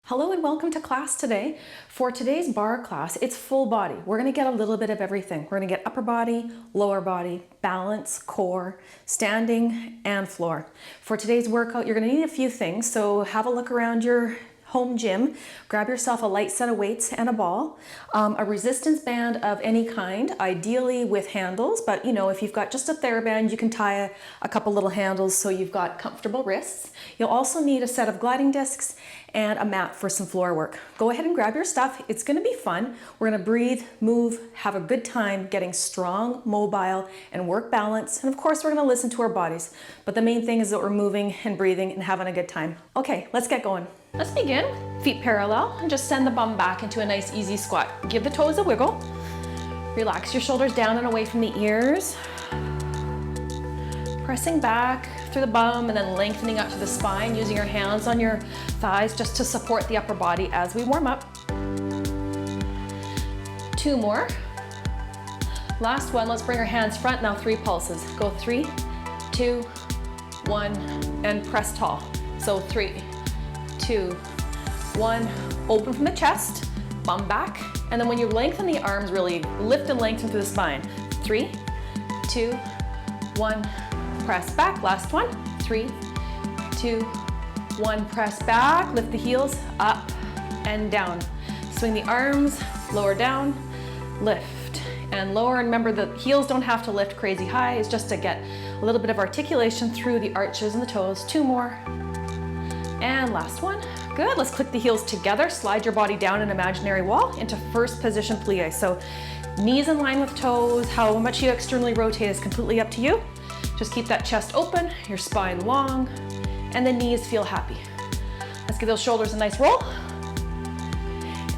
Hello and welcome to class today. For today's barre class, it's full body. We're going to get a little bit of everything. We're going to get upper body, lower body, balance, core, standing, and floor. For today's workout, you're going to need a few things. So have a look around your home gym, grab yourself a light set of weights and a ball, a resistance band of any kind, ideally with handles, but if you've got just a TheraBand, you can tie a couple little handles so you've got comfortable wrists. You'll also need a set of gliding discs and a mat for some floor work. Go ahead and grab your stuff. It's gonna be fun. We're gonna breathe, move, have a good time getting strong, mobile, and work balance. And of course, we're gonna listen to our bodies. But the main thing is that we're moving and breathing and having a good time. Okay, let's get going. Let's begin. Feet parallel and just send the bum back into a nice easy squat. Give the toes a wiggle. Relax your shoulders down and away from the ears. Pressing back through the bum and then lengthening up to the spine, using your hands on your thighs just to support the upper body as we warm up. 2 more. Last one, let's bring our hands front. Now 3 pulses. Go 3, 2, 1, and press tall. So 3, 2, 1, open from the chest, bum back, and then when you lengthen the arms, really lift and lengthen through the spine. 3, 2, 1, press back. Last one. 3, 2, 1, press back. Lift the heels up and down. Swing the arms, lower down, lift and lower. And remember, the heels don't have to lift crazy high. It's just to get a little bit of articulation through the arches and the toes. 2 more. And last one. Good. Let's click the heels together. Slide your body down an imaginary wall into first position plie. So knees in line with toes. How much you externally rotate is completely up to you. Just keep that chest open, your spine long, and the knees feel happy. Let's give those shoulders a nice roll.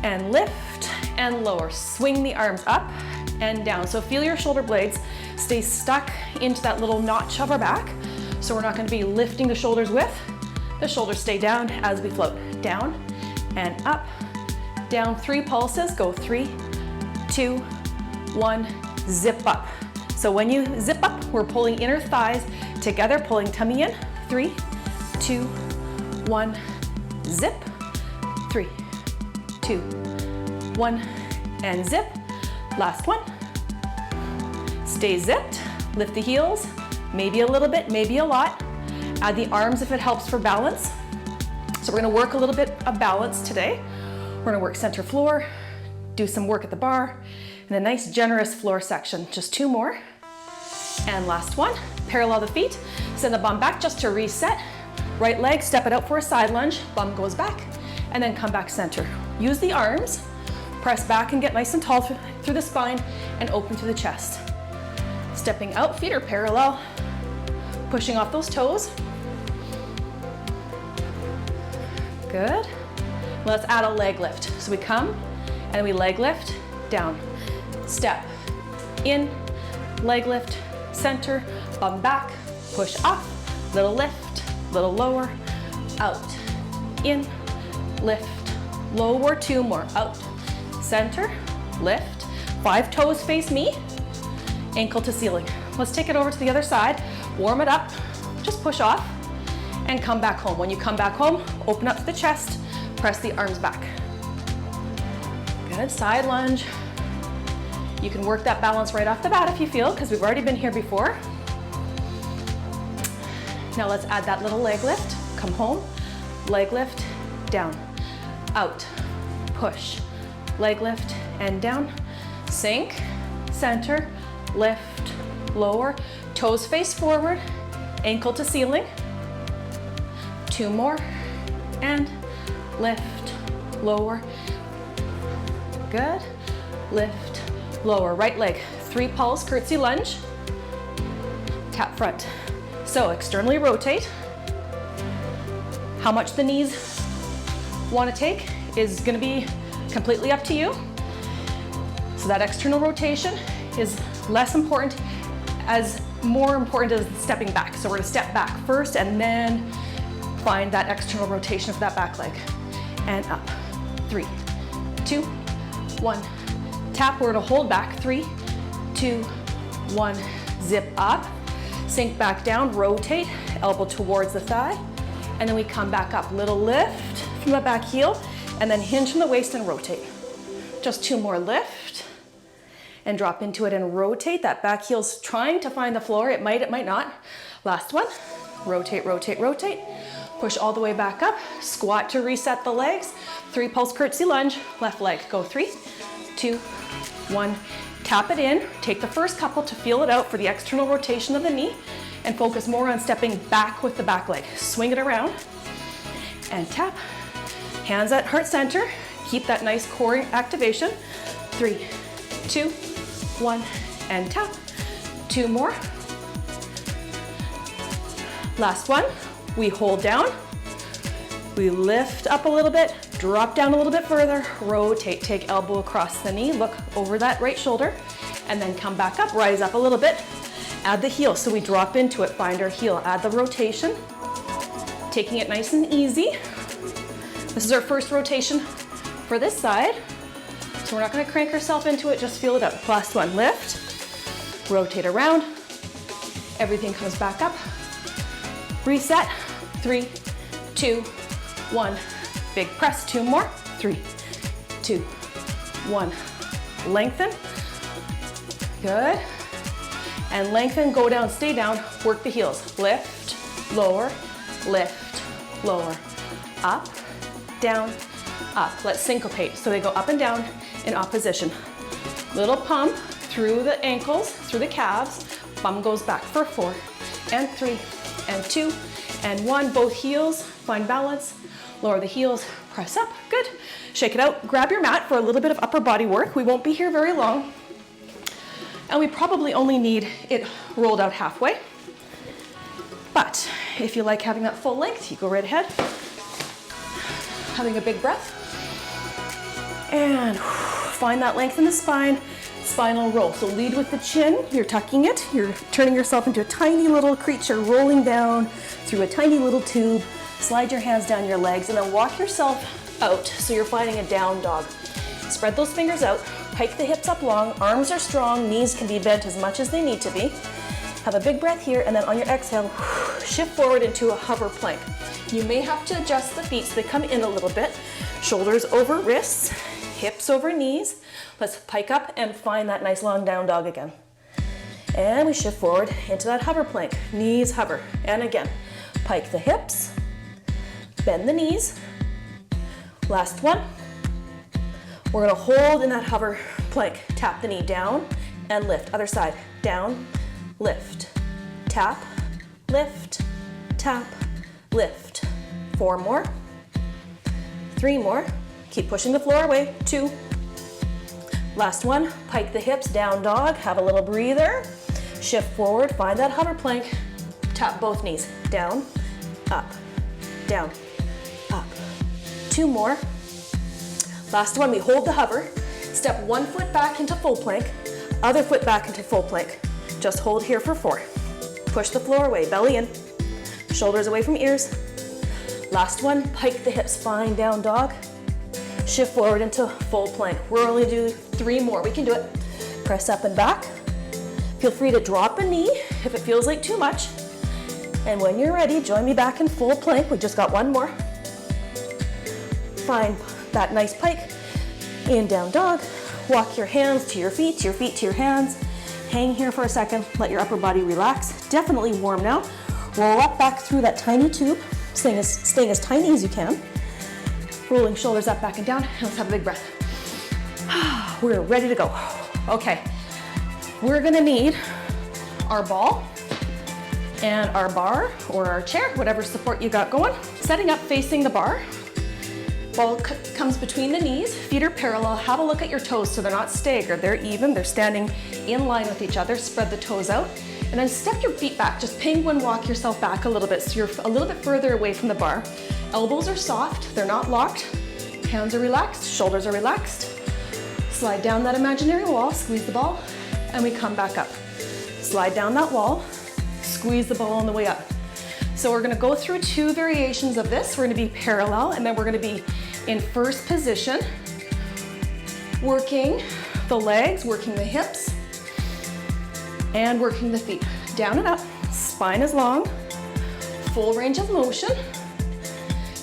And lift and lower. Swing the arms up and down. So feel your shoulder blades stay stuck into that little notch of our back. So we're not going to be lifting the shoulders with. The shoulders stay down as we float. Down and up, down. 3 pulses. Go 3, 2, 1, zip up. So when you zip up, we're pulling inner thighs together, pulling tummy in. 3, 2, 1, zip. 3, 2, 1, and zip. Last one. Stay zipped. Lift the heels, maybe a little bit, maybe a lot. Add the arms if it helps for balance. So we're gonna work a little bit of balance today. We're gonna work center floor, do some work at the bar, and a nice generous floor section. Just 2 more. And last one, parallel the feet. Send the bum back just to reset. Right leg, step it out for a side lunge. Bum goes back, and then come back center. Use the arms, press back and get nice and tall through the spine and open through the chest. Stepping out, feet are parallel. Pushing off those toes. Good. Let's add a leg lift. So we come and we leg lift, down, step, in, leg lift, center, bum back, push up, little lift, little lower, out, in, lift, lower. 2 more, out, center, lift. 5 toes face me, ankle to ceiling. Let's take it over to the other side, warm it up, just push off, and come back home. When you come back home, open up to the chest, press the arms back. Good, side lunge. You can work that balance right off the bat if you feel, because we've already been here before. Now let's add that little leg lift. Come home, leg lift, down, out, push, leg lift, and down. Sink, center, lift, lower, toes face forward, ankle to ceiling. 2 more, and lift, lower. Good, lift, lower. Right leg, 3 pulse, curtsy lunge, tap front. So externally rotate. How much the knees want to take is going to be completely up to you. So that external rotation is less important, as more important is stepping back. So we're going to step back first and then find that external rotation of that back leg. And up. 3, 2, 1. Tap. We're going to hold back. 3, 2, 1. Zip up. Sink back down. Rotate. Elbow towards the thigh. And then we come back up. Little lift from the back heel. and then hinge from the waist and rotate. Just 2 more, lift, and drop into it and rotate. That back heel's trying to find the floor. It might not. Last one, rotate, rotate, rotate. Push all the way back up, squat to reset the legs. 3 pulse curtsy lunge, left leg. Go 3, 2, 1. Tap it in. Take the first couple to feel it out for the external rotation of the knee and focus more on stepping back with the back leg. Swing it around and tap. Hands at heart center. Keep that nice core activation. 3, 2, 1, and tap. 2 more. Last one. We hold down. We lift up a little bit, drop down a little bit further, rotate, take elbow across the knee, look over that right shoulder, and then come back up, rise up a little bit, add the heel. So we drop into it, find our heel, add the rotation, taking it nice and easy. This is our first rotation for this side. So we're not gonna crank ourselves into it, just feel it out. Last one, lift, rotate around, everything comes back up, reset, 3, 2, 1. Big press, 2 more, 3, 2, 1. Lengthen, good. And lengthen, go down, stay down, work the heels. Lift, lower, up, down, up. Let's syncopate. So they go up and down in opposition. Little pump through the ankles, through the calves. Bum goes back for 4 and 3 and 2 and 1. Both heels, find balance. Lower the heels, press up, good. Shake it out, grab your mat for a little bit of upper body work. We won't be here very long. And we probably only need it rolled out halfway. But if you like having that full length, you go right ahead. Having a big breath. And find that length in the spine, spinal roll. So lead with the chin, you're tucking it, you're turning yourself into a tiny little creature, rolling down through a tiny little tube. Slide your hands down your legs and then walk yourself out so you're finding a down dog. Spread those fingers out, pike the hips up long, arms are strong, knees can be bent as much as they need to be. Have a big breath here, and then on your exhale, shift forward into a hover plank. You may have to adjust the feet so they come in a little bit. Shoulders over wrists, hips over knees. Let's pike up and find that nice long down dog again. And we shift forward into that hover plank. Knees hover, and again, pike the hips, bend the knees. Last one. We're gonna hold in that hover plank. Tap the knee down and lift. Other side, down, lift, tap, lift, tap, lift. 4 more, 3 more. Keep pushing the floor away, 2. Last one, pike the hips, down dog, have a little breather. Shift forward, find that hover plank. Tap both knees, down, up, down, up. 2 more. Last one, we hold the hover. Step 1 foot back into full plank, other foot back into full plank. Just hold here for 4. Push the floor away, belly in, shoulders away from ears. Last one, pike the hips, find down dog. Shift forward into full plank. We're only do 3 more, we can do it. Press up and back. Feel free to drop a knee if it feels like too much. And when you're ready, join me back in full plank. We just got 1 more. Find that nice pike, in down dog. Walk your hands to your feet to your hands. Hang here for a second, let your upper body relax. Definitely warm now. Roll up back through that tiny tube, staying as tiny as you can. Rolling shoulders up, back and down. Let's have a big breath. We're ready to go. Okay, we're gonna need our ball and our bar or our chair, whatever support you got going. Setting up facing the bar. Ball comes between the knees, feet are parallel. Have a look at your toes so they're not staggered. They're even, they're standing in line with each other. Spread the toes out and then step your feet back. Just penguin walk yourself back a little bit so you're a little bit further away from the bar. Elbows are soft, they're not locked. Hands are relaxed, shoulders are relaxed. Slide down that imaginary wall, squeeze the ball, and we come back up. Slide down that wall, squeeze the ball on the way up. So we're gonna go through 2 variations of this. We're gonna be parallel and then we're gonna be in first position, working the legs, working the hips, and working the feet. Down and up, spine is long, full range of motion.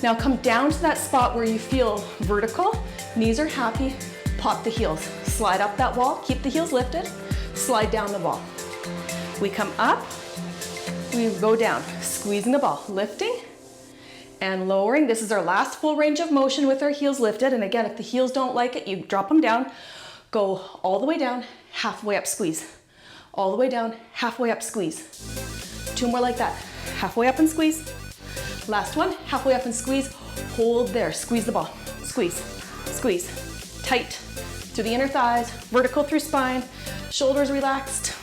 Now come down to that spot where you feel vertical, knees are happy, pop the heels. Slide up that wall, keep the heels lifted, slide down the wall. We come up, we go down, squeezing the ball, lifting and lowering. This is our last full range of motion with our heels lifted. And again, if the heels don't like it, you drop them down, go all the way down, halfway up, squeeze. All the way down, halfway up, squeeze. 2 more like that. Halfway up and squeeze. Last one, halfway up and squeeze. Hold there, squeeze the ball. Squeeze, squeeze. Tight through the inner thighs, vertical through spine, shoulders relaxed.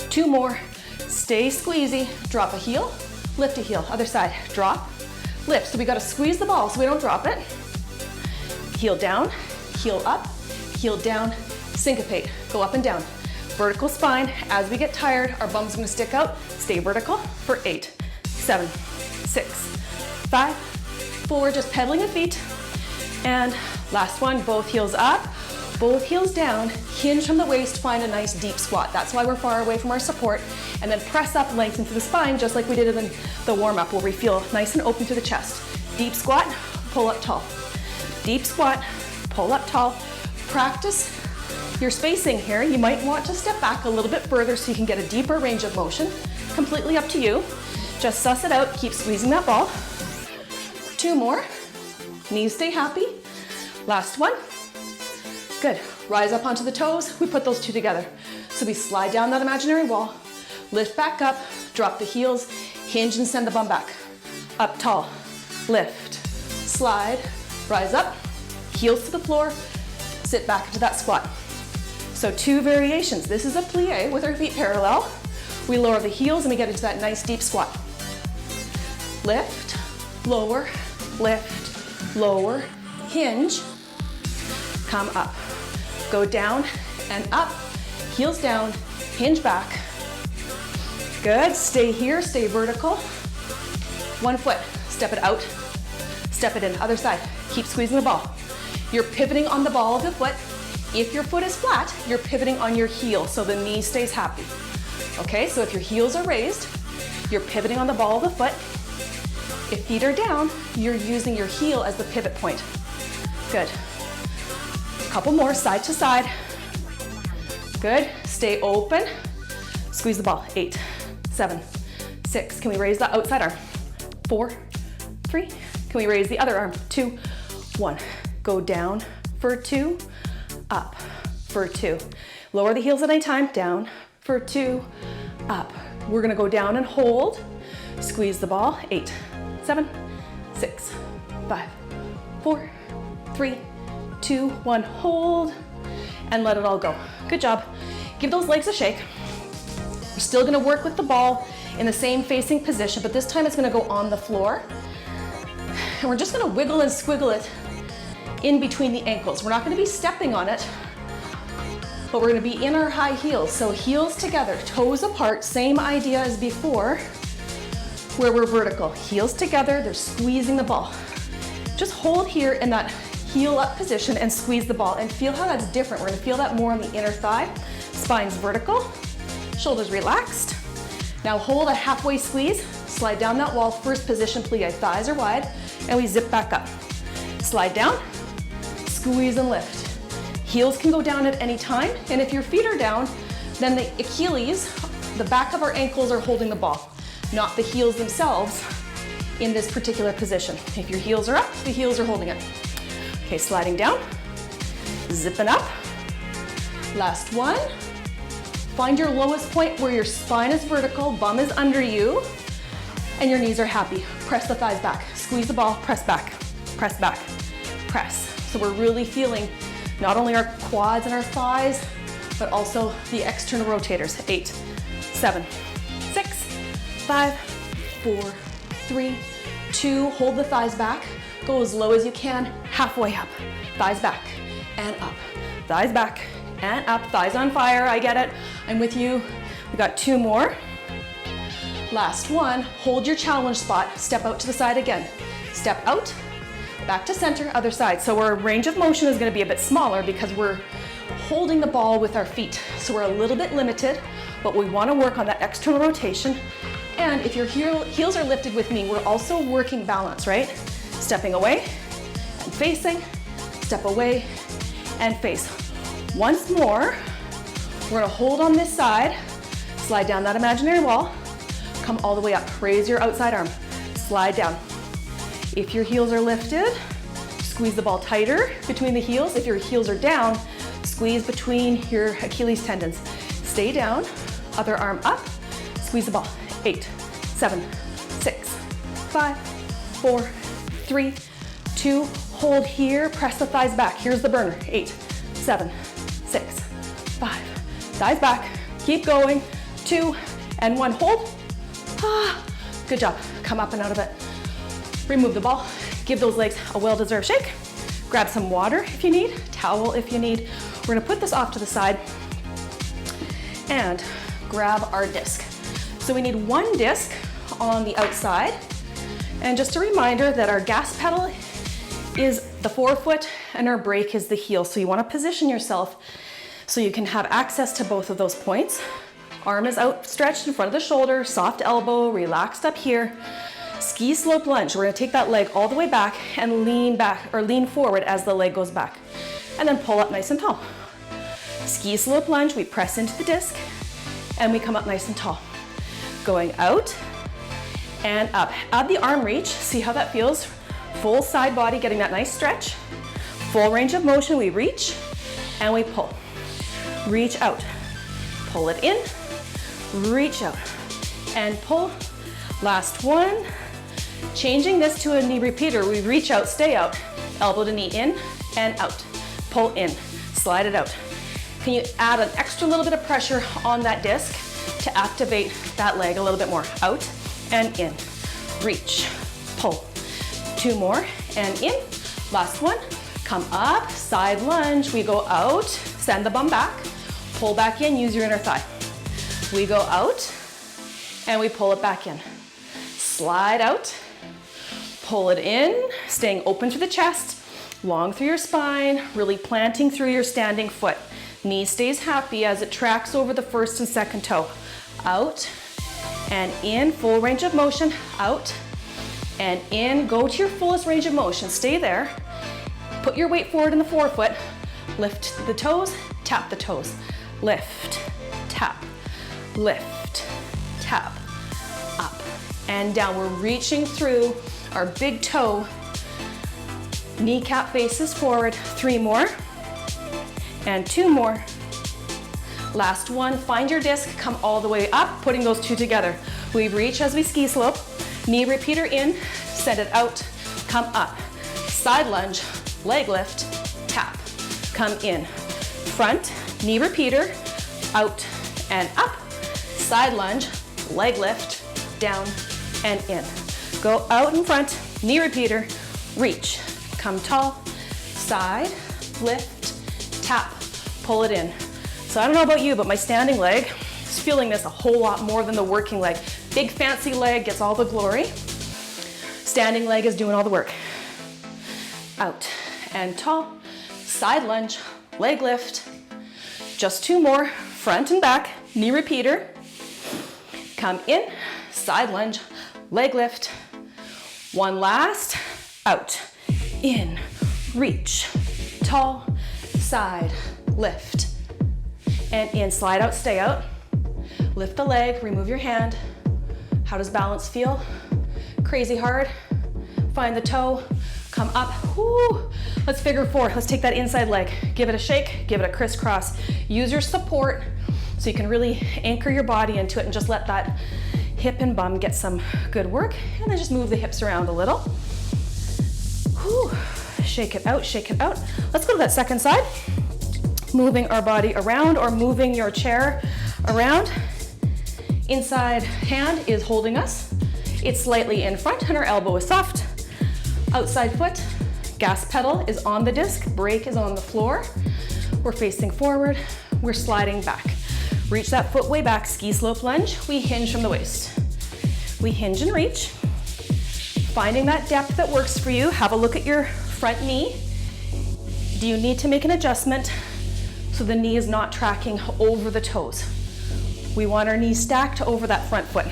2 more, stay squeezy. Drop a heel, lift a heel. Other side, drop, lift. So we gotta squeeze the ball so we don't drop it. Heel down, heel up, heel down, syncopate. Go up and down. Vertical spine. As we get tired, our bum's gonna stick out. Stay vertical for 8, 7, 6, 5, 4, just pedaling the feet. And last one, both heels up, both heels down, hinge from the waist, find a nice deep squat. That's why we're far away from our support. And then press up, lengthen through the spine, just like we did in the warm-up, where we feel nice and open through the chest. Deep squat, pull up tall. Deep squat, pull up tall. Practice your spacing here. You might want to step back a little bit further so you can get a deeper range of motion. Completely up to you. Just suss it out, keep squeezing that ball. 2 more, knees stay happy. Last one, good. Rise up onto the toes, we put those 2 together. So we slide down that imaginary wall, lift back up, drop the heels, hinge and send the bum back. Up tall, lift, slide, rise up, heels to the floor, sit back into that squat. So 2 variations. This is a plie with our feet parallel. We lower the heels and we get into that nice deep squat. Lift, lower, lift, lower, hinge, come up. Go down and up, heels down, hinge back. Good, stay here, stay vertical. 1 foot, step it out, step it in, other side. Keep squeezing the ball. You're pivoting on the ball of the foot. If your foot is flat, you're pivoting on your heel so the knee stays happy. Okay, so if your heels are raised, you're pivoting on the ball of the foot. If feet are down, you're using your heel as the pivot point. Good. A couple more, side to side. Good, stay open. Squeeze the ball, 8, 7, 6. Can we raise the outside arm? 4, 3. Can we raise the other arm? 2, 1. Go down for 2, up for 2. Lower the heels at any time, down for 2, up. We're gonna go down and hold. Squeeze the ball, 8, 7, 6, 5, 4, 3, 2, 1. Hold and let it all go. Good job. Give those legs a shake. We're still gonna work with the ball in the same facing position, but this time it's gonna go on the floor. And we're just gonna wiggle and squiggle it in between the ankles. We're not gonna be stepping on it, but we're gonna be in our high heels. So heels together, toes apart, same idea as before, where we're vertical. Heels together, they're squeezing the ball. Just hold here in that heel up position and squeeze the ball and feel how that's different. We're gonna feel that more on the inner thigh. Spine's vertical, shoulders relaxed. Now hold a halfway squeeze, slide down that wall, first position plie, thighs are wide, and we zip back up. Slide down, squeeze and lift. Heels can go down at any time, and if your feet are down, then the Achilles, the back of our ankles are holding the ball, not the heels themselves in this particular position. If your heels are up, the heels are holding it. Okay, sliding down, zipping up. Last one. Find your lowest point where your spine is vertical, bum is under you, and your knees are happy. Press the thighs back, squeeze the ball, press back, press. So we're really feeling not only our quads and our thighs, but also the external rotators. 8, 7, 6, 5, 4, 3, 2. Hold the thighs back. Go as low as you can, halfway up. Thighs back and up. Thighs back and up. Thighs on fire, I get it. I'm with you. We got 2 more. Last one, hold your challenge spot. Step out to the side again. Step out, back to center, other side. So our range of motion is gonna be a bit smaller because we're holding the ball with our feet. So we're a little bit limited, but we wanna work on that external rotation. And if your heels are lifted with me, we're also working balance, right? Stepping away and facing, step away and face. Once more, we're gonna hold on this side, slide down that imaginary wall, come all the way up, raise your outside arm, slide down. If your heels are lifted, squeeze the ball tighter between the heels. If your heels are down, squeeze between your Achilles tendons. Stay down, other arm up, squeeze the ball. 8, 7, 6, 5, 4, 3, 2, hold here, press the thighs back. Here's the burner. 8, 7, 6, 5, thighs back, keep going. 2 and 1, hold. Good job, come up and out of it. Remove the ball, give those legs a well-deserved shake. Grab some water if you need, towel if you need. We're gonna put this off to the side and grab our disc. So we need 1 disc on the outside. And just a reminder that our gas pedal is the forefoot and our brake is the heel. So you wanna position yourself so you can have access to both of those points. Arm is outstretched in front of the shoulder, soft elbow, relaxed up here. Ski slope lunge. We're gonna take that leg all the way back and lean back or lean forward as the leg goes back. And then pull up nice and tall. Ski slope lunge, we press into the disc and we come up nice and tall. Going out and up. Add the arm reach, see how that feels. Full side body, getting that nice stretch. Full range of motion, we reach and we pull. Reach out, pull it in, reach out and pull. Last one. Changing this to a knee repeater, we reach out, stay out, elbow to knee in and out, pull in, slide it out. Can you add an extra little bit of pressure on that disc to activate that leg a little bit more? Out and in, reach, pull. 2 more and in. Last one, come up, side lunge, we go out, send the bum back, pull back in, use your inner thigh. We go out and we pull it back in. Slide out, pull it in, staying open to the chest, long through your spine, really planting through your standing foot. Knee stays happy as it tracks over the first and second toe. Out and in, full range of motion, out and in. Go to your fullest range of motion, stay there. Put your weight forward in the forefoot, lift the toes, tap the toes. Lift, tap, lift, tap, up and down. We're reaching through our big toe. Kneecap faces forward. 3 more and 2 more. Last one, find your disc, come all the way up, putting those 2 together. We reach as we ski slope, knee repeater in, send it out, come up. Side lunge, leg lift, tap, come in. Front, knee repeater, out and up. Side lunge, leg lift, down and in. Go out in front, knee repeater, reach, come tall, side, lift, tap, pull it in. So I don't know about you, but my standing leg is feeling this a whole lot more than the working leg. Big fancy leg gets all the glory. Standing leg is doing all the work. Out and tall, side lunge, leg lift. Just 2 more, front and back, knee repeater. Come in, side lunge, leg lift. 1 last, out, in, reach, tall, side, lift, and in. Slide out, stay out. Lift the leg, remove your hand. How does balance feel? Crazy hard. Find the toe, come up. Woo. Let's figure 4. Let's take that inside leg. Give it a shake, give it a crisscross. Use your support so you can really anchor your body into it and just let that hip and bum get some good work. And then just move the hips around a little. Whew. Shake it out, shake it out. Let's go to that second side. Moving our body around or moving your chair around. Inside hand is holding us. It's slightly in front and our elbow is soft. Outside foot, gas pedal is on the disc, brake is on the floor. We're facing forward, we're sliding back. Reach that foot way back, ski slope lunge. We hinge from the waist. We hinge and reach. Finding that depth that works for you. Have a look at your front knee. Do you need to make an adjustment so the knee is not tracking over the toes? We want our knees stacked over that front foot.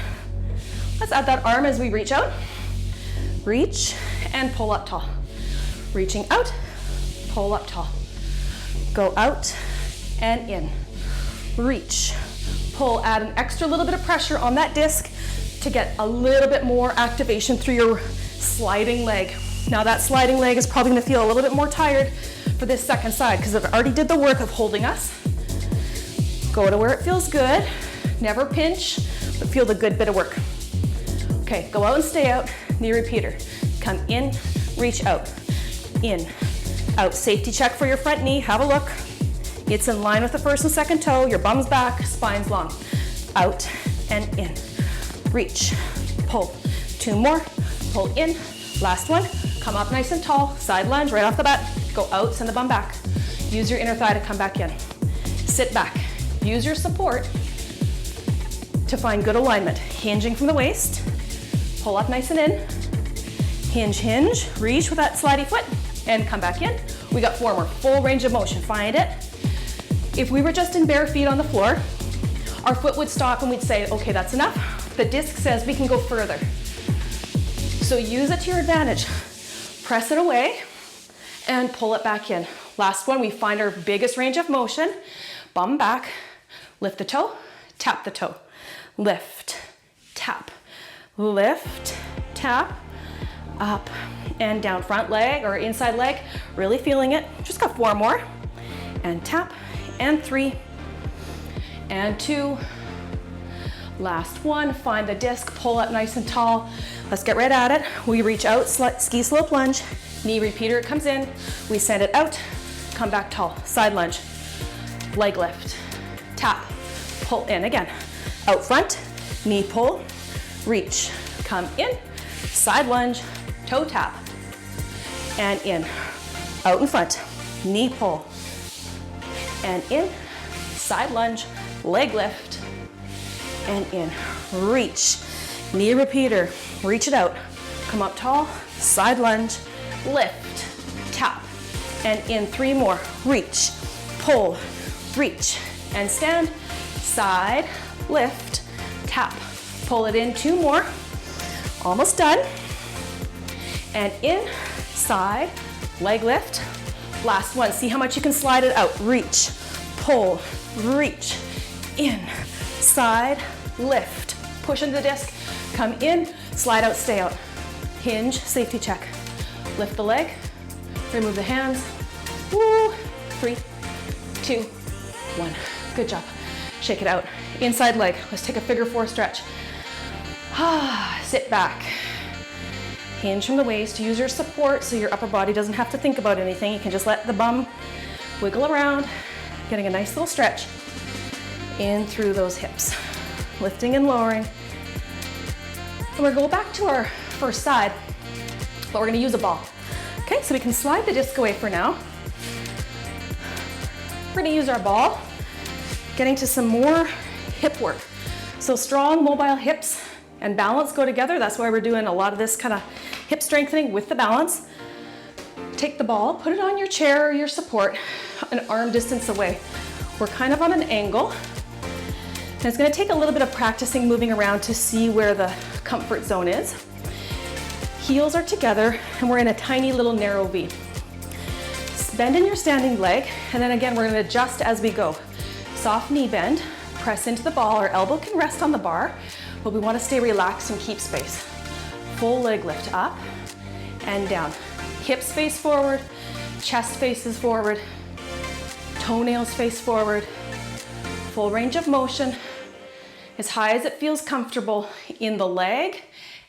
Let's add that arm as we reach out. Reach and pull up tall. Reaching out, pull up tall. Go out and in. Reach, pull, add an extra little bit of pressure on that disc to get a little bit more activation through your sliding leg. Now that sliding leg is probably gonna feel a little bit more tired for this second side because I've already did the work of holding us. Go to where it feels good. Never pinch, but feel the good bit of work. Okay, go out and stay out, knee repeater. Come in, reach out, in, out. Safety check for your front knee, have a look. It's in line with the first and second toe, your bum's back, spine's long. Out and in, reach, pull. 2 more, pull in, last one. Come up nice and tall, side lunge right off the bat. Go out, send the bum back. Use your inner thigh to come back in. Sit back, use your support to find good alignment. Hinging from the waist, pull up nice and in. Hinge, hinge, reach with that slidey foot and come back in. We got 4 more, full range of motion, find it. If we were just in bare feet on the floor, our foot would stop and we'd say, okay, that's enough. The disc says we can go further. So use it to your advantage. Press it away and pull it back in. Last one, we find our biggest range of motion. Bum back, lift the toe, tap the toe. Lift, tap, lift, tap, up and down. Front leg or inside leg, really feeling it. Just got 4 more. And tap, and 3, and 2. Last one, find the disc, pull up nice and tall. Let's get right at it. We reach out, ski slope lunge, knee repeater, it comes in. We send it out, come back tall, side lunge, leg lift, tap, pull in again. Out front, knee pull, reach, come in, side lunge, toe tap, and in. Out in front, knee pull, and in, side lunge, leg lift, and in. Reach, knee repeater, reach it out, come up tall, side lunge, lift, tap, and in. 3 more, reach, pull, reach, and stand, side, lift, tap, pull it in. 2 more, almost done, and in, side, leg lift. Last one, see how much you can slide it out. Reach, pull, reach, in, side, lift. Push into the disc, come in, slide out, stay out. Hinge, safety check. Lift the leg, remove the hands. Woo. 3, 2, 1. Good job. Shake it out. Inside leg, let's take a figure 4 stretch. Sit back. Hinge from the waist, use your support so your upper body doesn't have to think about anything. You can just let the bum wiggle around, getting a nice little stretch in through those hips. Lifting and lowering. And we're going to go back to our first side, but we're going to use a ball. Okay, so we can slide the disc away for now. We're going to use our ball, getting to some more hip work. So strong, mobile hips and balance go together. That's why we're doing a lot of this kind of hip strengthening with the balance. Take the ball, put it on your chair or your support, an arm distance away. We're kind of on an angle. And it's going to take a little bit of practicing moving around to see where the comfort zone is. Heels are together and we're in a tiny little narrow V. Bend in your standing leg, and then again, we're going to adjust as we go. Soft knee bend, press into the ball. Our elbow can rest on the bar, but we want to stay relaxed and keep space. Full leg lift up and down. Hips face forward, chest faces forward, toenails face forward. Full range of motion, as high as it feels comfortable in the leg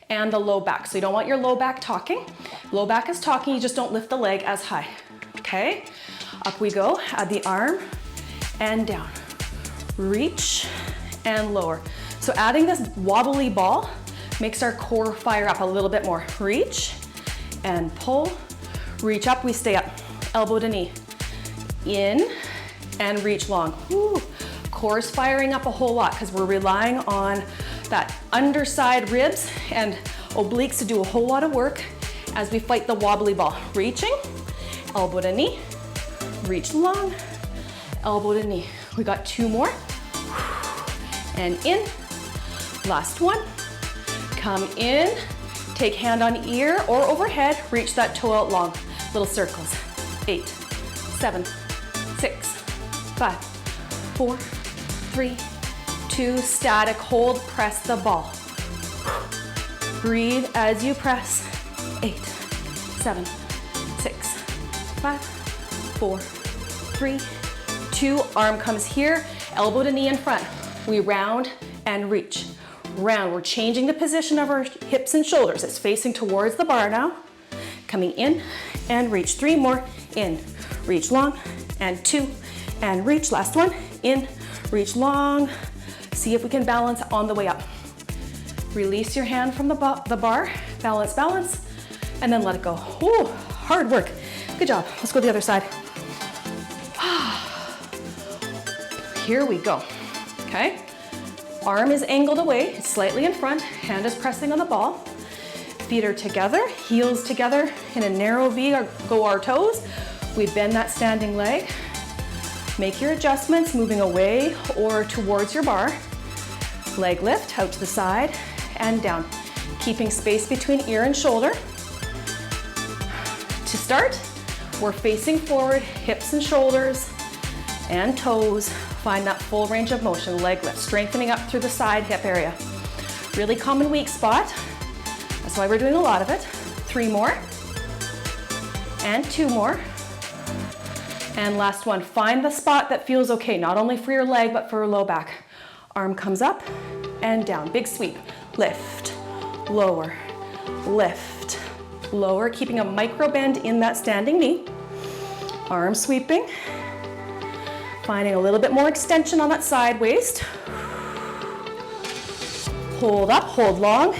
and the low back. So you don't want your low back talking. Low back is talking, you just don't lift the leg as high. Okay, up we go, add the arm and down. Reach and lower. So adding this wobbly ball makes our core fire up a little bit more. Reach and pull, reach up, we stay up, elbow to knee. In and reach long. Woo. Core's firing up a whole lot because we're relying on that underside ribs and obliques to do a whole lot of work as we fight the wobbly ball. Reaching, elbow to knee, reach long, elbow to knee. We got 2 more. And in, last one. Come in, Take hand on ear or overhead, reach that toe out long. Little circles. 8, 7, 6, 5, 4, 3, 2, static, hold, press the ball. Breathe as you press. 8, 7, 6, 5, 4, 3, 2, arm comes here, elbow to knee in front. We round and reach. Round, we're changing the position of our hips and shoulders. It's facing towards the bar now. Coming in and reach. 3 more, in, reach long, and 2, and reach. Last one, in, reach long. See if we can balance on the way up. Release your hand from the bar, balance, balance, and then let it go. Ooh, hard work. Good job. Let's go to the other side. Here we go, okay? Arm is angled away, it's slightly in front, hand is pressing on the ball. Feet are together, heels together in a narrow V, go our toes. We bend that standing leg. Make your adjustments, moving away or towards your bar. Leg lift, out to the side and down. Keeping space between ear and shoulder. To start, we're facing forward, hips and shoulders and toes. Find that full range of motion, leg lift, strengthening up through the side hip area. Really common weak spot. That's why we're doing a lot of it. 3 more, and 2 more. And last one, find the spot that feels okay, not only for your leg, but for your low back. Arm comes up and down, big sweep. Lift, lower, lift, lower, keeping a micro bend in that standing knee. Arm sweeping. Finding a little bit more extension on that side waist. Hold up, hold long,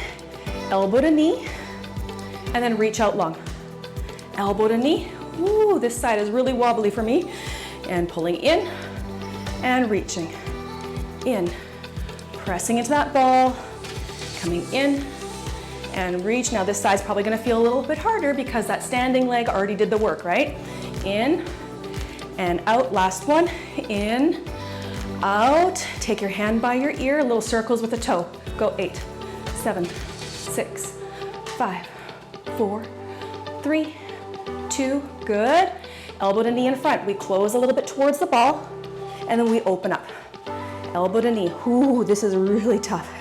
elbow to knee, and then reach out long. Elbow to knee. Ooh, this side is really wobbly for me. And pulling in and reaching. In, pressing into that ball, coming in and reach. Now this side's probably gonna feel a little bit harder because that standing leg already did the work, right? In, and out, last one, in, out. Take your hand by your ear, little circles with the toe. Go 8, 7, 6, 5, 4, 3, 2, good. Elbow to knee in front. We close a little bit towards the ball and then we open up. Elbow to knee, ooh, this is really tough.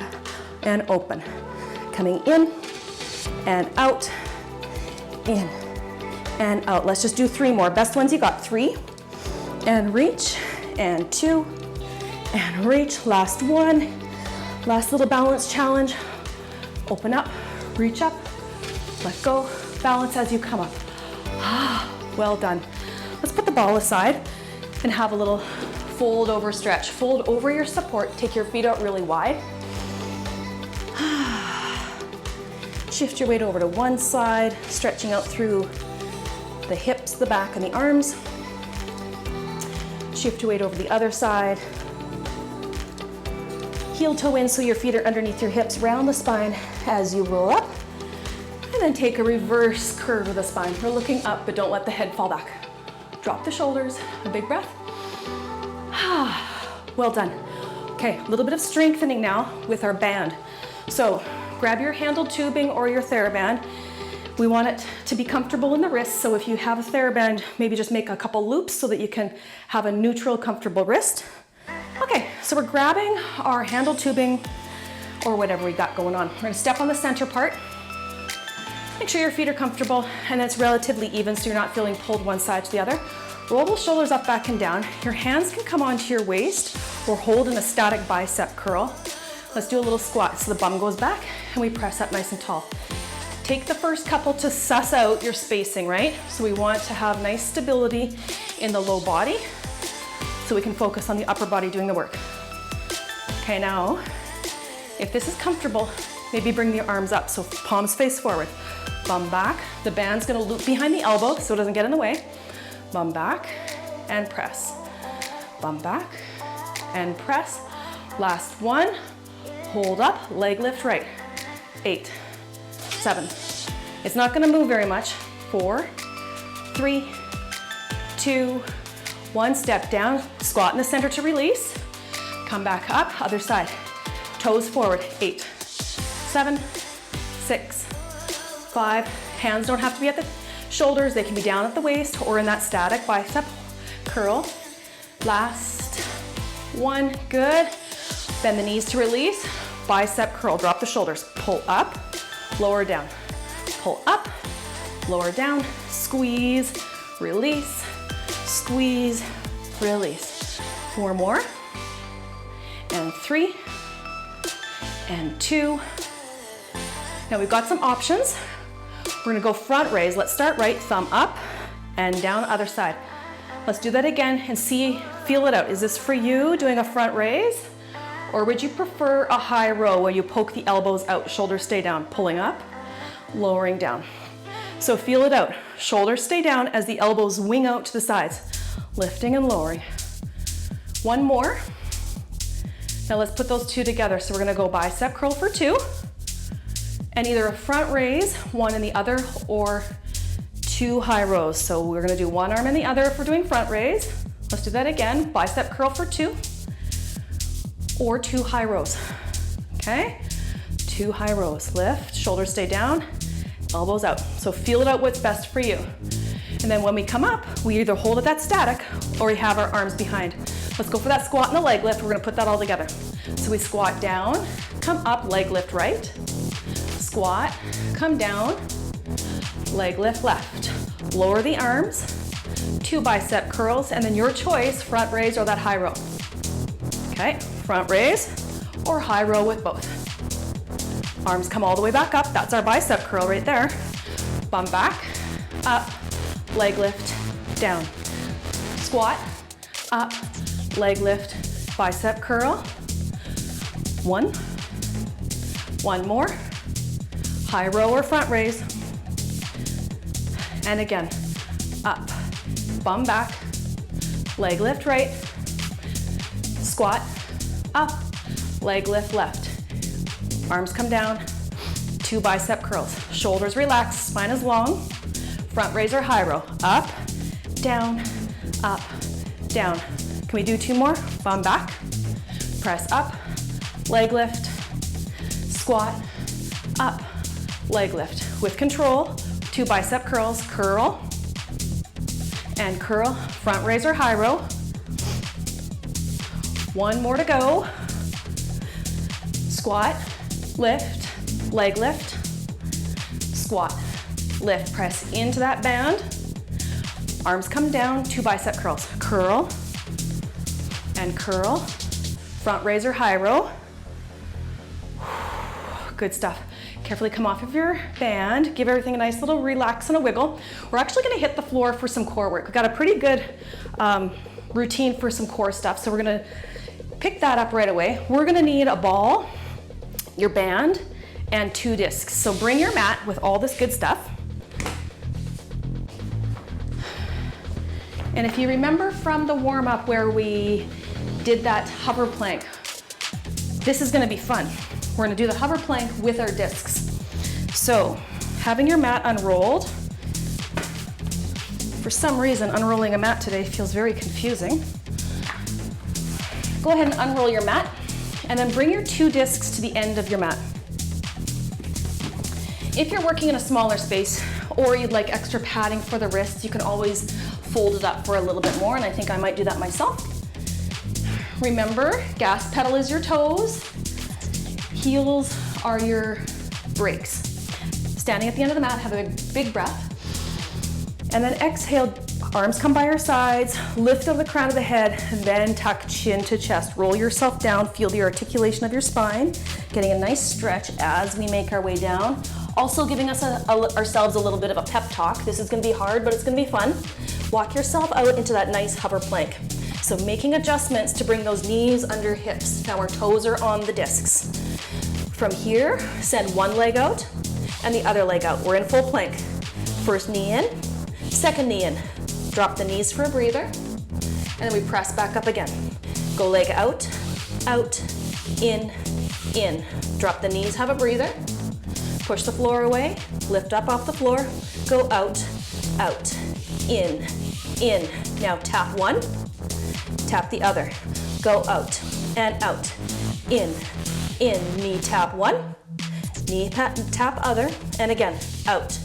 And open. Coming in and out, in and out. Let's just do 3 more. Best ones you got. 3, and reach, and 2, and reach. Last one, last little balance challenge. Open up, reach up, let go, balance as you come up. Well done. Let's put the ball aside and have a little fold over stretch. Fold over your support, take your feet out really wide. Shift your weight over to one side, stretching out through the hips, the back, and the arms. Shift your weight over the other side. Heel toe in so your feet are underneath your hips. Round the spine as you roll up. And then take a reverse curve of the spine. We're looking up, but don't let the head fall back. Drop the shoulders, a big breath. Well done. Okay, a little bit of strengthening now with our band. So grab your handled tubing or your TheraBand. We want it to be comfortable in the wrist, so if you have a TheraBand, maybe just make a couple loops so that you can have a neutral, comfortable wrist. Okay, so we're grabbing our handled tubing or whatever we got going on. We're gonna step on the center part. Make sure your feet are comfortable and it's relatively even so you're not feeling pulled one side to the other. Roll the shoulders up, back, and down. Your hands can come onto your waist or hold in a static bicep curl. Let's do a little squat so the bum goes back and we press up nice and tall. Take the first couple to suss out your spacing, right? So we want to have nice stability in the low body so we can focus on the upper body doing the work. Okay, now, if this is comfortable, maybe bring the arms up, so palms face forward. Bum back, the band's gonna loop behind the elbow so it doesn't get in the way. Bum back and press. Bum back and press. Last one, hold up, leg lift right. 8, 7. It's not gonna move very much. 4, 3, 2, 1. Step down, squat in the center to release. Come back up, other side. Toes forward. 8, 7, 6, 5. Hands don't have to be at the shoulders. They can be down at the waist or in that static bicep curl. Last 1, good. Bend the knees to release. Bicep curl, drop the shoulders. Pull up, lower down. Pull up, lower down. Squeeze, release, squeeze, release. 4 more. And 3, and 2. Now we've got some options. We're gonna go front raise. Let's start right, thumb up and down the other side. Let's do that again and see, feel it out. Is this for you, doing a front raise? Or would you prefer a high row where you poke the elbows out, shoulders stay down, pulling up, lowering down. So feel it out. Shoulders stay down as the elbows wing out to the sides, lifting and lowering. 1 more. Now let's put those 2 together. So we're gonna go bicep curl for 2, and either a front raise, 1 in the other, or 2 high rows. So we're gonna do 1 arm in the other if we're doing front raise. Let's do that again. Bicep curl for 2, or 2 high rows. Okay? 2 high rows. Lift, shoulders stay down, elbows out. So feel it out what's best for you. And then when we come up, we either hold it that static or we have our arms behind. Let's go for that squat and the leg lift. We're gonna put that all together. So we squat down, come up, leg lift right. Squat, come down, leg lift left. Lower the arms, 2 bicep curls, and then your choice, front raise or that high row. Okay, front raise or high row with both. Arms come all the way back up. That's our bicep curl right there. Bum back, up, leg lift, down. Squat, up, leg lift, bicep curl. 1. 1 more. High row or front raise. And again, up, bum back, leg lift right. Squat, up, leg lift left. Arms come down, 2 bicep curls. Shoulders relax, spine is long. Front raise or high row. Up, down, down. Can we do 2 more? Bum back, press up, leg lift, squat, up, leg lift. With control, 2 bicep curls, curl, and curl. Front raise or high row. 1 more to go. Squat, lift, leg lift, squat, lift. Press into that band. Arms come down, 2 bicep curls. Curl and curl. Front raise or high row. Good stuff. Carefully come off of your band. Give everything a nice little relax and a wiggle. We're actually gonna hit the floor for some core work. We've got a pretty good routine for some core stuff, so we're gonna pick that up right away. We're gonna need a ball, your band, and 2 discs. So bring your mat with all this good stuff. And if you remember from the warm-up where we did that hover plank, this is gonna be fun. We're gonna do the hover plank with our discs. So having your mat unrolled, for some reason unrolling a mat today feels very confusing. Go ahead and unroll your mat and then bring your 2 discs to the end of your mat. If you're working in a smaller space or you'd like extra padding for the wrists, you can always fold it up for a little bit more, and I think I might do that myself. Remember, gas pedal is your toes, heels are your brakes. Standing at the end of the mat, have a big breath, and then exhale. Arms come by your sides, lift over the crown of the head, and then tuck chin to chest. Roll yourself down, feel the articulation of your spine, getting a nice stretch as we make our way down. Also giving us ourselves a little bit of a pep talk. This is gonna be hard, but it's gonna be fun. Walk yourself out into that nice hover plank. So making adjustments to bring those knees under hips. Now our toes are on the discs. From here, send one leg out and the other leg out. We're in full plank. First knee in, second knee in. Drop the knees for a breather, and then we press back up again. Go leg out, out, in, in. Drop the knees, have a breather. Push the floor away, lift up off the floor, go out, out, in. Now tap one, tap the other. Go out and out, in. Knee tap one, knee tap other, and again, out,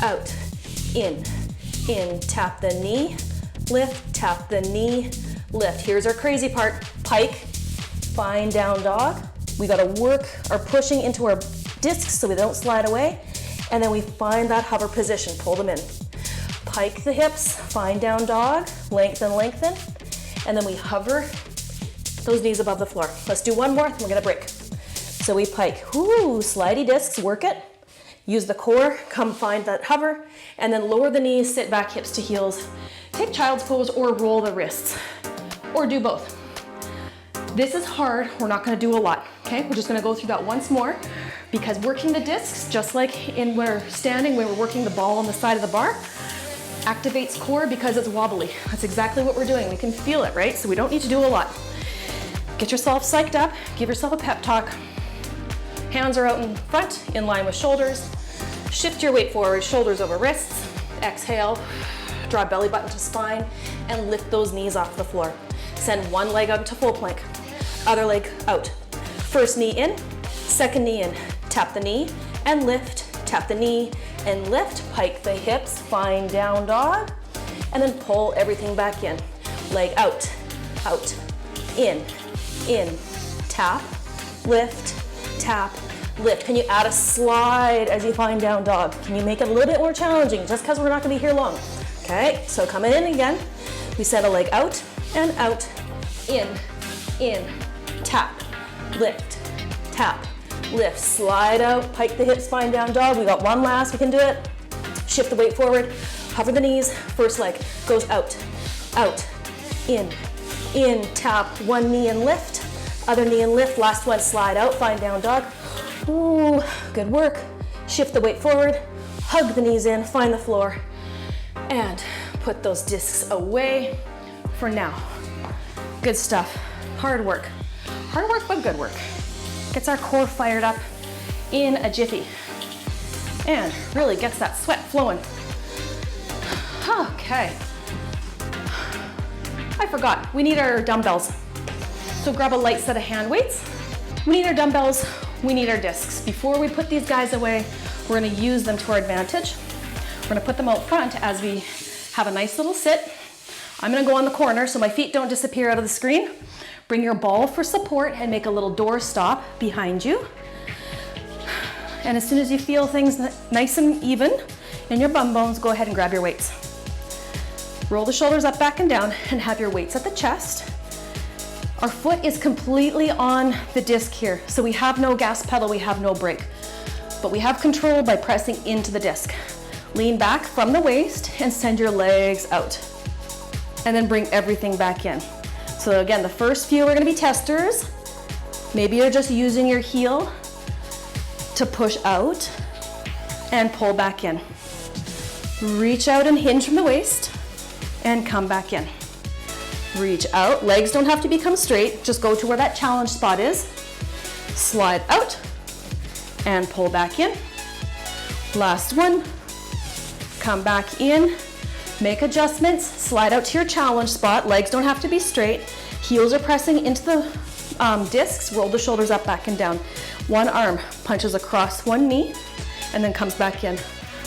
out, in, tap the knee, lift, tap the knee, lift. Here's our crazy part, pike, find down dog. We gotta work our pushing into our discs so we don't slide away, and then we find that hover position, pull them in. Pike the hips, find down dog, lengthen, lengthen, and then we hover those knees above the floor. Let's do one more, and we're gonna break. So we pike, slidey discs, work it. Use the core, come find that hover, and then lower the knees, sit back, hips to heels. Take child's pose or roll the wrists, or do both. This is hard, we're not gonna do a lot, okay? We're just gonna go through that once more, because working the discs, just like when we're standing, when we're working the ball on the side of the bar, activates core because it's wobbly. That's exactly what we're doing. We can feel it, right? So we don't need to do a lot. Get yourself psyched up, give yourself a pep talk. Hands are out in front, in line with shoulders. Shift your weight forward, shoulders over wrists. Exhale, draw belly button to spine, and lift those knees off the floor. Send one leg out to full plank, other leg out. First knee in, second knee in. Tap the knee and lift, tap the knee and lift, pike the hips, find down dog, and then pull everything back in. Leg out, out, in, tap, lift, tap, lift. Can you add a slide as you find down dog? Can you make it a little bit more challenging just because we're not gonna be here long? Okay, so coming in again, we send a leg out and out, in, tap, lift, tap, lift, slide out, pike the hips, find down dog. We got one last, we can do it. Shift the weight forward, hover the knees, first leg goes out, out, in, tap, one knee and lift, other knee and lift, last one, slide out, find down dog. Ooh, good work. Shift the weight forward, hug the knees in, find the floor, and put those discs away for now. Good stuff, hard work but good work. Gets our core fired up in a jiffy and really gets that sweat flowing. Okay, I forgot, we need our dumbbells. So grab a light set of hand weights. We need our dumbbells, we need our discs. Before we put these guys away, we're gonna use them to our advantage. We're gonna put them out front as we have a nice little sit. I'm gonna go on the corner so my feet don't disappear out of the screen. Bring your ball for support and make a little door stop behind you. And as soon as you feel things nice and even in your bum bones, go ahead and grab your weights. Roll the shoulders up, back, and down, and have your weights at the chest. Our foot is completely on the disc here, so we have no gas pedal, we have no brake. But we have control by pressing into the disc. Lean back from the waist and send your legs out. And then bring everything back in. So again, the first few are gonna be testers. Maybe you're just using your heel to push out and pull back in. Reach out and hinge from the waist and come back in. Reach out, legs don't have to become straight, just go to where that challenge spot is. Slide out and pull back in. Last one, come back in. Make adjustments, slide out to your challenge spot. Legs don't have to be straight. Heels are pressing into the discs. Roll the shoulders up, back, and down. One arm punches across one knee and then comes back in.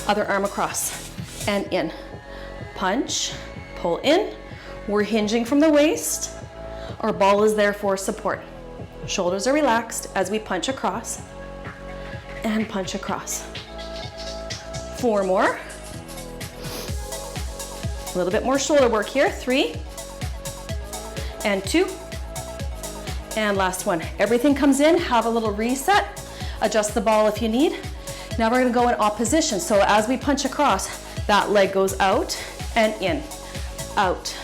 Other arm across and in. Punch, pull in. We're hinging from the waist. Our ball is there for support. Shoulders are relaxed as we punch across and punch across. 4 more. A little bit more shoulder work here. 3 and 2 and last one. Everything comes in, have a little reset, adjust the ball if you need. Now we're gonna go in opposition. So as we punch across, that leg goes out and in, out,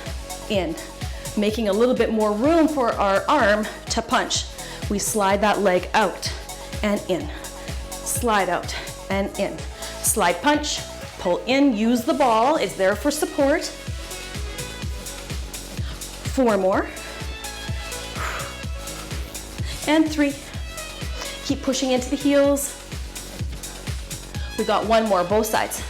in, making a little bit more room for our arm to punch. We slide that leg out and in, slide out and in, slide punch, pull in, use the ball, it's there for support. 4 more. And 3. Keep pushing into the heels. We got 1 more, both sides.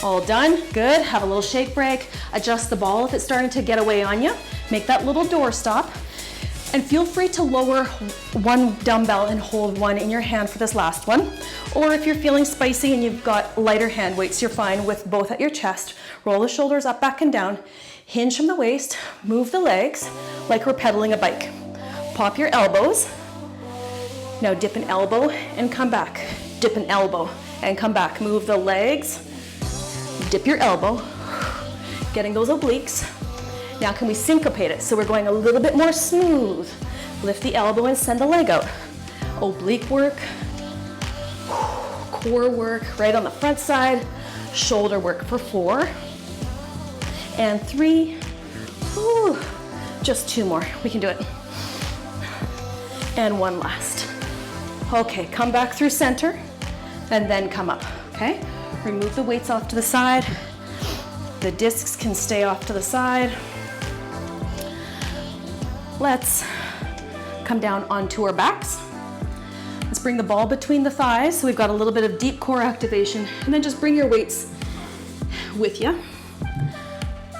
All done, good. Have a little shake break. Adjust the ball if it's starting to get away on you. Make that little door stop. And feel free to lower one dumbbell and hold one in your hand for this last one. Or if you're feeling spicy and you've got lighter hand weights, you're fine with both at your chest. Roll the shoulders up, back, and down. Hinge from the waist, move the legs like we're pedaling a bike. Pop your elbows. Now dip an elbow and come back. Dip an elbow and come back. Move the legs, dip your elbow, getting those obliques. Now can we syncopate it? So we're going a little bit more smooth. Lift the elbow and send the leg out. Oblique work, core work right on the front side, shoulder work for 4 and 3. Ooh, just 2 more, we can do it. And 1 last. Okay, come back through center and then come up, okay? Remove the weights off to the side. The discs can stay off to the side. Let's come down onto our backs. Let's bring the ball between the thighs so we've got a little bit of deep core activation, and then just bring your weights with you.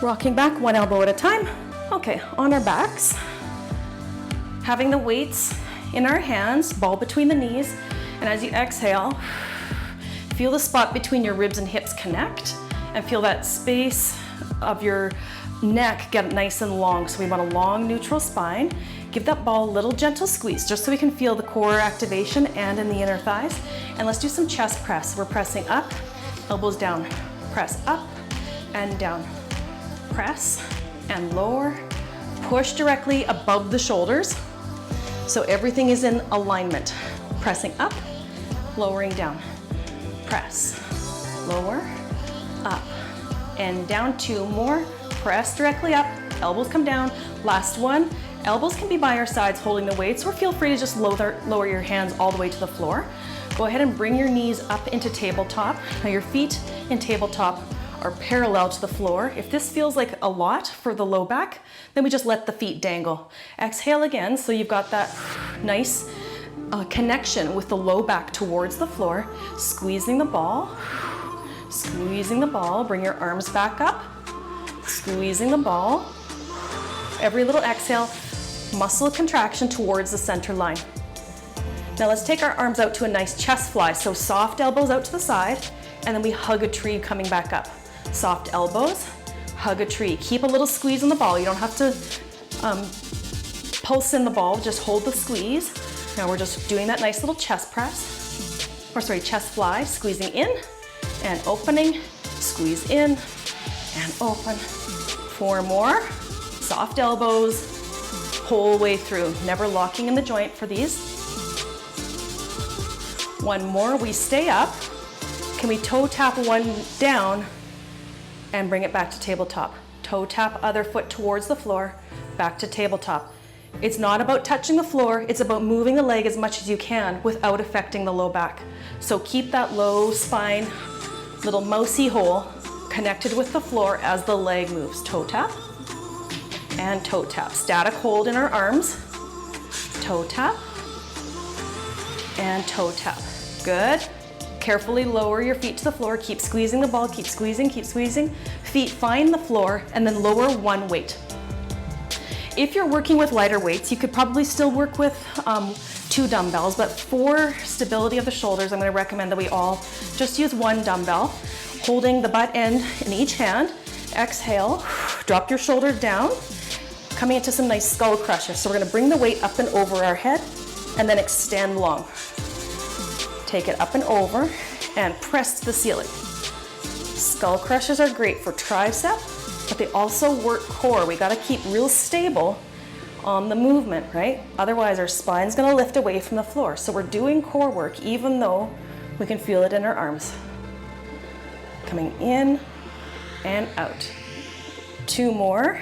Rocking back 1 elbow at a time. Okay, on our backs, having the weights in our hands, ball between the knees, and as you exhale, feel the spot between your ribs and hips connect, and feel that space of your neck get nice and long. So we want a long neutral spine. Give that ball a little gentle squeeze just so we can feel the core activation and in the inner thighs. And let's do some chest press. We're pressing up, elbows down, press up and down, press and lower, push directly above the shoulders so everything is in alignment. Pressing up, lowering down, press, lower, up and down. 2 more. Press directly up, elbows come down. Last one, elbows can be by our sides holding the weights, or feel free to just lower your hands all the way to the floor. Go ahead and bring your knees up into tabletop. Now your feet in tabletop are parallel to the floor. If this feels like a lot for the low back, then we just let the feet dangle. Exhale again, so you've got that nice connection with the low back towards the floor. Squeezing the ball, bring your arms back up. Squeezing the ball. Every little exhale, muscle contraction towards the center line. Now let's take our arms out to a nice chest fly. So soft elbows out to the side, and then we hug a tree coming back up. Soft elbows, hug a tree. Keep a little squeeze in the ball. You don't have to pulse in the ball, just hold the squeeze. Now we're just doing that nice little chest press, chest fly, squeezing in and opening, squeeze in and open. 4 more, soft elbows, whole way through, never locking in the joint for these. 1 more, we stay up. Can we toe tap 1 down and bring it back to tabletop? Toe tap other foot towards the floor, back to tabletop. It's not about touching the floor, it's about moving the leg as much as you can without affecting the low back. So keep that low spine, little mousy hole connected with the floor as the leg moves. Toe tap and toe tap. Static hold in our arms. Toe tap and toe tap. Good. Carefully lower your feet to the floor. Keep squeezing the ball. Keep squeezing, keep squeezing. Feet find the floor and then lower 1 weight. If you're working with lighter weights, you could probably still work with 2 dumbbells, but for stability of the shoulders, I'm going to recommend that we all just use 1 dumbbell, holding the butt end in each hand. Exhale, drop your shoulders down, coming into some nice skull crushes. So we're going to bring the weight up and over our head and then extend long. Take it up and over and press to the ceiling. Skull crushes are great for tricep, but they also work core. We got to keep real stable on the movement, right? Otherwise our spine's going to lift away from the floor. So we're doing core work even though we can feel it in our arms. Coming in and out. 2 more.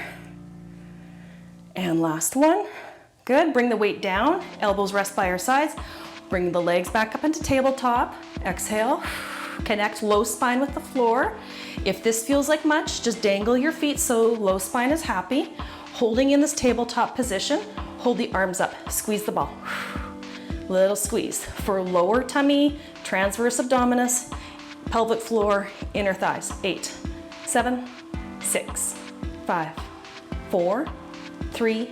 And last one. Good. Bring the weight down. Elbows rest by our sides. Bring the legs back up into tabletop. Exhale. Connect low spine with the floor. If this feels like much, just dangle your feet so low spine is happy. Holding in this tabletop position, hold the arms up. Squeeze the ball. Little squeeze for lower tummy, transverse abdominis, pelvic floor, inner thighs. 8, 7, 6, 5, 4, 3,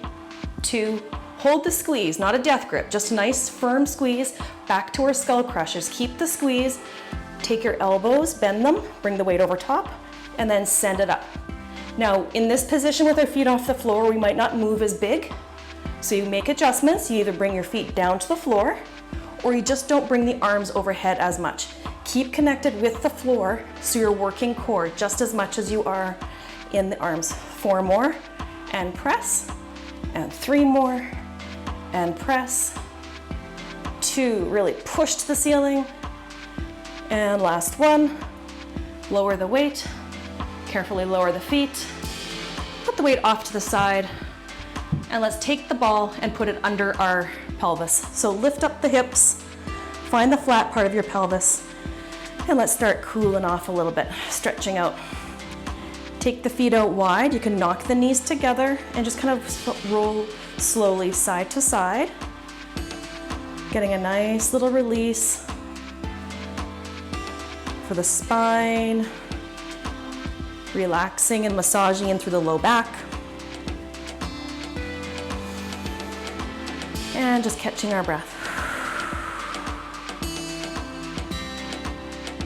2, hold the squeeze, not a death grip, just a nice firm squeeze back to our skull crushers. Keep the squeeze, take your elbows, bend them, bring the weight over top, and then send it up. Now, in this position with our feet off the floor, we might not move as big. So you make adjustments. You either bring your feet down to the floor or you just don't bring the arms overhead as much. Keep connected with the floor so you're working core just as much as you are in the arms. 4 more and press, and 3 more and press. 2, really push to the ceiling. And last 1, lower the weight. Carefully lower the feet, put the weight off to the side, and let's take the ball and put it under our pelvis. So lift up the hips, find the flat part of your pelvis, and let's start cooling off a little bit, stretching out. Take the feet out wide. You can knock the knees together and just kind of roll slowly side to side, getting a nice little release for the spine. Relaxing and massaging in through the low back. And just catching our breath.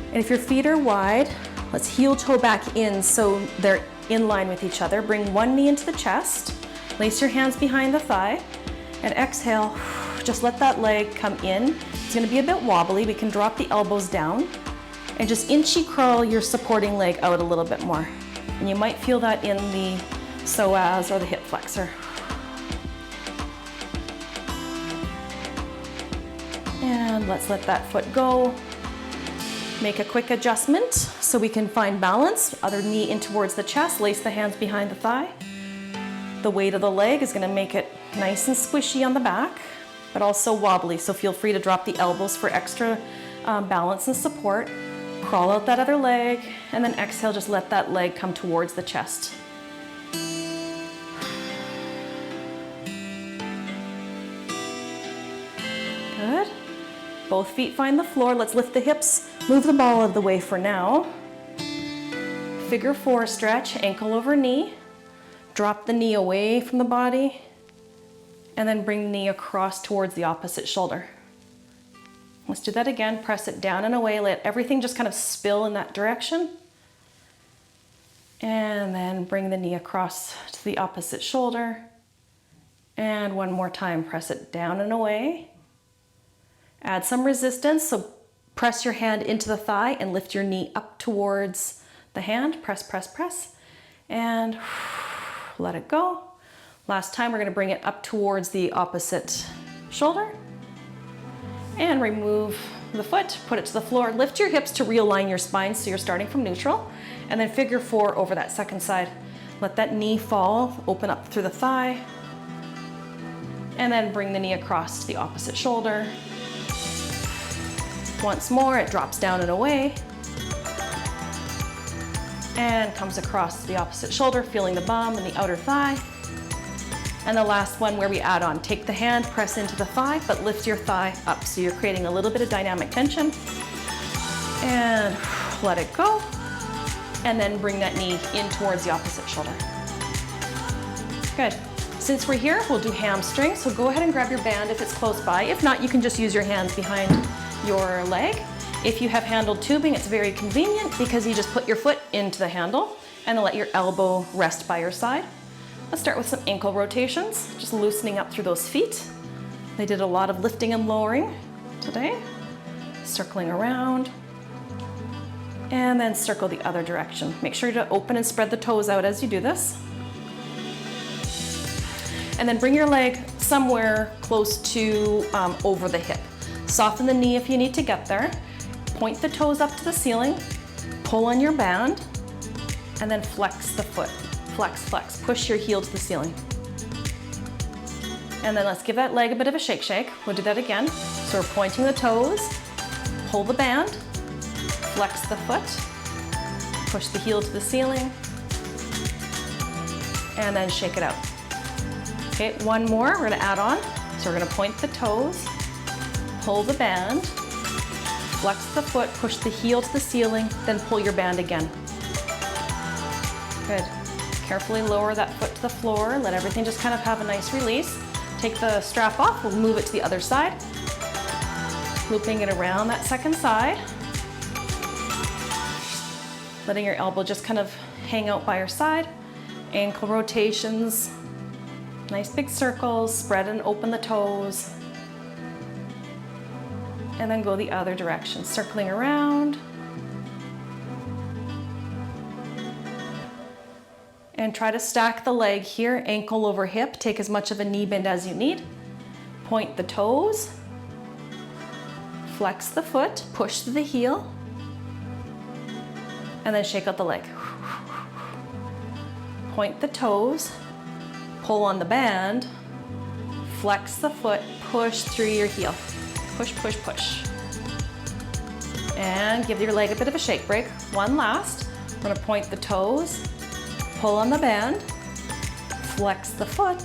And if your feet are wide, let's heel toe back in so they're in line with each other. Bring one knee into the chest, lace your hands behind the thigh, and exhale, just let that leg come in. It's gonna be a bit wobbly. We can drop the elbows down and just inchy crawl your supporting leg out a little bit more. And you might feel that in the psoas or the hip flexor. And let's let that foot go. Make a quick adjustment so we can find balance. Other knee in towards the chest, lace the hands behind the thigh. The weight of the leg is gonna make it nice and squishy on the back, but also wobbly, so feel free to drop the elbows for extra balance and support. Crawl out that other leg, and then exhale, just let that leg come towards the chest. Good. Both feet find the floor. Let's lift the hips, move the ball out of the way for now. Figure 4 stretch, ankle over knee. Drop the knee away from the body, and then bring the knee across towards the opposite shoulder. Let's do that again. Press it down and away. Let everything just kind of spill in that direction. And then bring the knee across to the opposite shoulder. And one more time, press it down and away. Add some resistance, so press your hand into the thigh and lift your knee up towards the hand. Press, press, press. And let it go. Last time, we're gonna bring it up towards the opposite shoulder. And remove the foot, put it to the floor. Lift your hips to realign your spine so you're starting from neutral. And then figure 4 over that second side. Let that knee fall, open up through the thigh. And then bring the knee across to the opposite shoulder. Once more, it drops down and away. And comes across to the opposite shoulder, feeling the bum and the outer thigh. And the last one where we add on, take the hand, press into the thigh, but lift your thigh up. So you're creating a little bit of dynamic tension. And let it go. And then bring that knee in towards the opposite shoulder. Good. Since we're here, we'll do hamstrings. So go ahead and grab your band if it's close by. If not, you can just use your hands behind your leg. If you have handled tubing, it's very convenient because you just put your foot into the handle and then let your elbow rest by your side. Let's start with some ankle rotations, just loosening up through those feet. They did a lot of lifting and lowering today. Circling around. And then circle the other direction. Make sure to open and spread the toes out as you do this. And then bring your leg somewhere close to over the hip. Soften the knee if you need to get there. Point the toes up to the ceiling. Pull on your band. And then flex the foot. Flex, flex. Push your heel to the ceiling. And then let's give that leg a bit of a shake, shake. We'll do that again. So we're pointing the toes. Pull the band. Flex the foot. Push the heel to the ceiling. And then shake it out. Okay, one more, we're gonna add on. So we're gonna point the toes, pull the band, flex the foot, push the heel to the ceiling, then pull your band again. Good. Carefully lower that foot to the floor. Let everything just kind of have a nice release. Take the strap off, we'll move it to the other side. Looping it around that second side. Letting your elbow just kind of hang out by your side. Ankle rotations. Nice big circles, spread and open the toes. And then go the other direction, circling around. And try to stack the leg here, ankle over hip. Take as much of a knee bend as you need. Point the toes. Flex the foot, push to the heel. And then shake out the leg. Point the toes, pull on the band, flex the foot, push through your heel. Push, push, push. And give your leg a bit of a shake break. One last. We're gonna point the toes, pull on the band, flex the foot,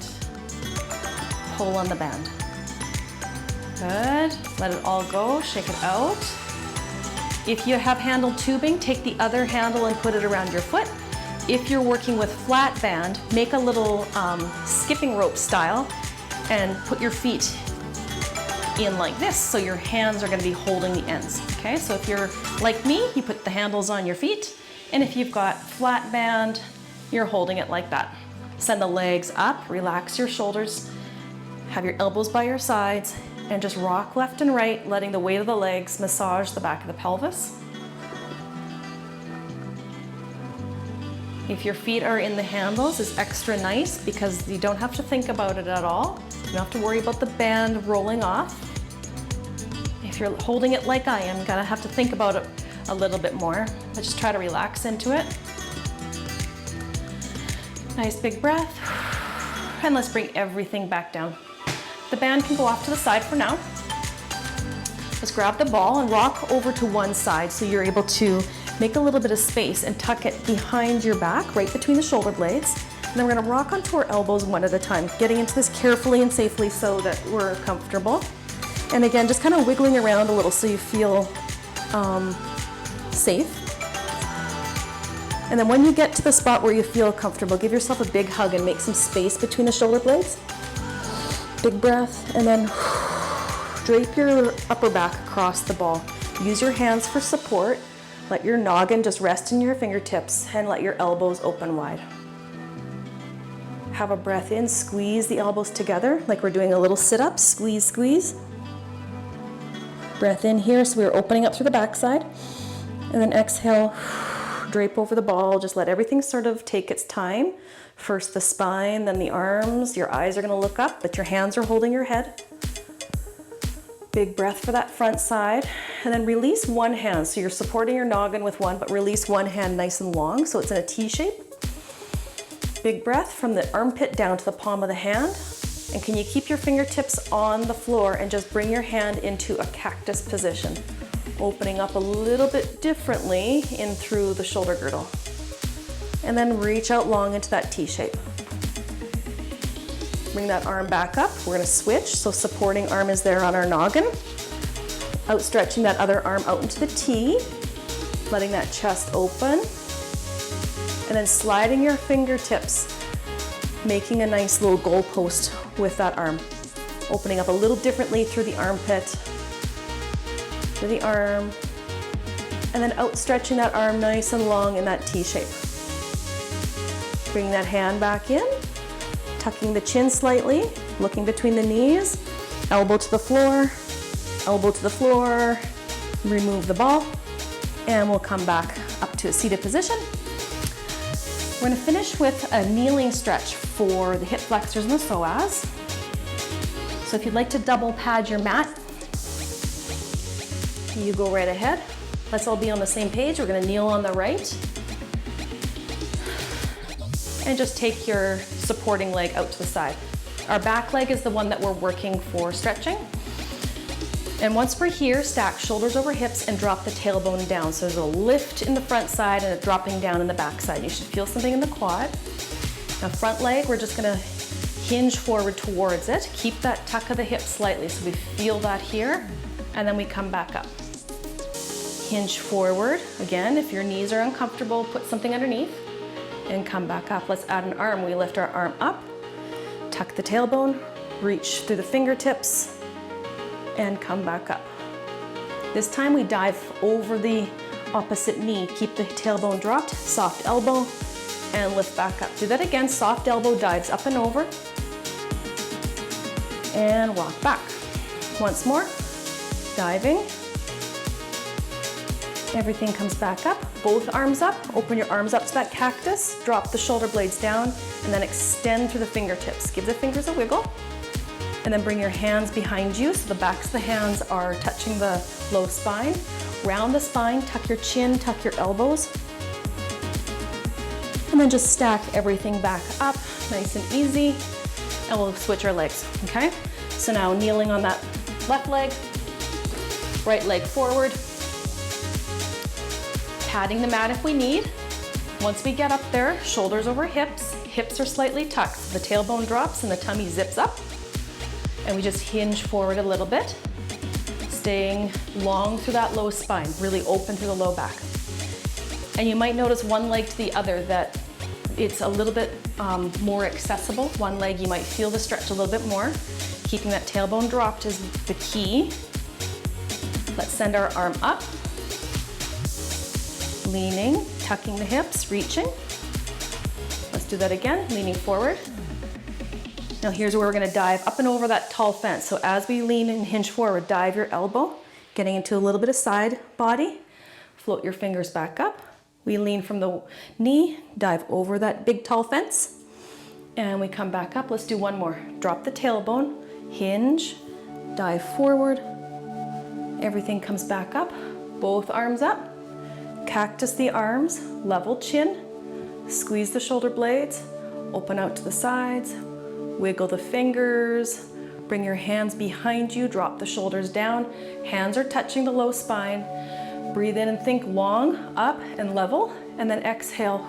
pull on the band. Good. Let it all go, shake it out. If you have handled tubing, take the other handle and put it around your foot. If you're working with flat band, make a little skipping rope style and put your feet in like this, so your hands are gonna be holding the ends, okay? So if you're like me, you put the handles on your feet, and if you've got flat band, you're holding it like that. Send the legs up, relax your shoulders, have your elbows by your sides, and just rock left and right, letting the weight of the legs massage the back of the pelvis. If your feet are in the handles, it's extra nice because you don't have to think about it at all. You don't have to worry about the band rolling off. If you're holding it like I am, you're gonna have to think about it a little bit more, but just try to relax into it. Nice big breath. And let's bring everything back down. The band can go off to the side for now. Just grab the ball and rock over to one side so you're able to make a little bit of space and tuck it behind your back, right between the shoulder blades. And then we're gonna rock onto our elbows one at a time, getting into this carefully and safely so that we're comfortable. And again, just kind of wiggling around a little so you feel safe. And then when you get to the spot where you feel comfortable, give yourself a big hug and make some space between the shoulder blades. Big breath, and then drape your upper back across the ball. Use your hands for support. Let your noggin just rest in your fingertips and let your elbows open wide. Have a breath in, squeeze the elbows together like we're doing a little sit-up, squeeze, squeeze. Breath in here, so we're opening up through the backside. And then exhale, drape over the ball, just let everything sort of take its time. First the spine, then the arms. Your eyes are gonna look up, but your hands are holding your head. Big breath for that front side. And then release one hand. So you're supporting your noggin with one, but release one hand nice and long, so it's in a T shape. Big breath from the armpit down to the palm of the hand. And can you keep your fingertips on the floor and just bring your hand into a cactus position? Opening up a little bit differently in through the shoulder girdle. And then reach out long into that T shape. Bring that arm back up. We're gonna switch, so supporting arm is there on our noggin. Outstretching that other arm out into the T, letting that chest open. And then sliding your fingertips, making a nice little goalpost with that arm. Opening up a little differently through the armpit, through the arm, and then outstretching that arm nice and long in that T shape. Bring that hand back in, tucking the chin slightly, looking between the knees, elbow to the floor, remove the ball, and we'll come back up to a seated position. We're gonna finish with a kneeling stretch for the hip flexors and the psoas. So if you'd like to double pad your mat, you go right ahead. Let's all be on the same page. We're gonna kneel on the right. And just take your supporting leg out to the side. Our back leg is the one that we're working for stretching. And once we're here, stack shoulders over hips and drop the tailbone down. So there's a lift in the front side and a dropping down in the back side. You should feel something in the quad. Now front leg, we're just gonna hinge forward towards it. Keep that tuck of the hip slightly so we feel that here, and then we come back up. Hinge forward. Again, if your knees are uncomfortable, put something underneath and come back up. Let's add an arm. We lift our arm up, tuck the tailbone, reach through the fingertips and come back up. This time we dive over the opposite knee. Keep the tailbone dropped, soft elbow, and lift back up. Do that again, soft elbow dives up and over, and walk back. Once more, diving. Everything comes back up, both arms up, open your arms up to that cactus, drop the shoulder blades down, and then extend through the fingertips. Give the fingers a wiggle, and then bring your hands behind you so the backs of the hands are touching the low spine. Round the spine, tuck your chin, tuck your elbows, and then just stack everything back up, nice and easy, and we'll switch our legs, okay? So now kneeling on that left leg, right leg forward, patting the mat if we need. Once we get up there, shoulders over hips, hips are slightly tucked, the tailbone drops and the tummy zips up, and we just hinge forward a little bit, staying long through that low spine, really open through the low back. And you might notice one leg to the other that it's a little bit more accessible. One leg you might feel the stretch a little bit more. Keeping that tailbone dropped is the key. Let's send our arm up. Leaning, tucking the hips, reaching. Let's do that again, leaning forward. Now here's where we're gonna dive up and over that tall fence. So as we lean and hinge forward, dive your elbow, getting into a little bit of side body. Float your fingers back up. We lean from the knee, dive over that big tall fence, and we come back up. Let's do one more. Drop the tailbone, hinge, dive forward. Everything comes back up, both arms up. Cactus the arms, level chin, squeeze the shoulder blades, open out to the sides, wiggle the fingers, bring your hands behind you, drop the shoulders down, hands are touching the low spine. Breathe in and think long, up and level, and then exhale,